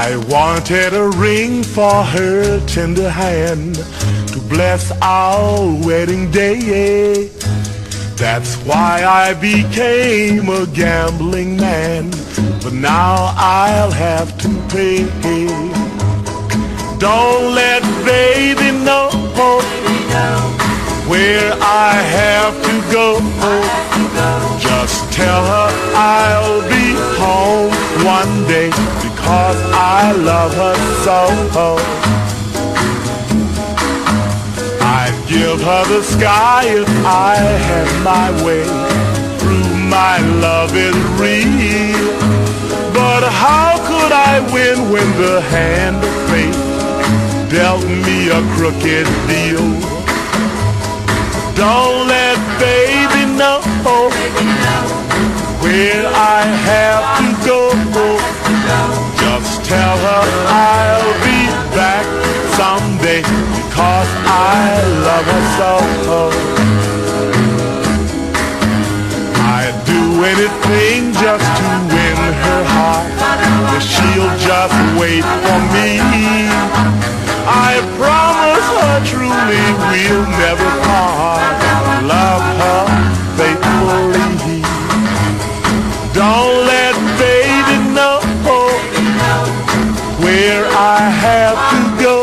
I wanted a ring for her tender hand to bless our wedding day. That's why I became a gambling man, but now I'll have to pay. Don't let baby know where I have to go. Just tell her I'll be home one day, because I love her so. I'd give her the sky if I had my way, prove my love is real. But how could I win when the hand of fate dealt me a crooked deal? Don't let baby know where I have to go. Just tell her I'll be back someday, because I love her so. I'd do anything just to win her heart, if she'll just wait for me. I promise her truly we'll never part, love her faithfully. Don't let baby know where I have to go.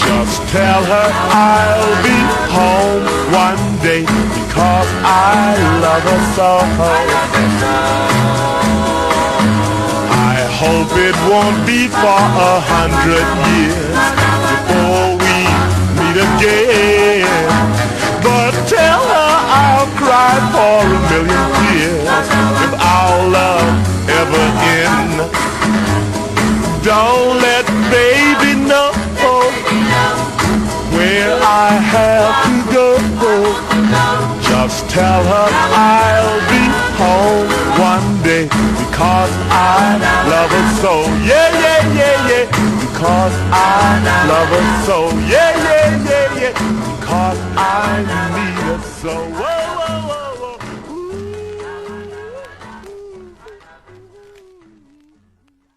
Just tell her I'll be home one day, because I love her so. I hope it won't be for 100 years before we meet again, but tell her I'll cry for 1,000,000 tears if our love ever ends. Don't let baby know where I have to go. Just tell her I'll be home one day, because I love her so. Yeah, yeah, yeah, yeah. Because I love her so. Yeah, yeah, yeah, yeah. Because I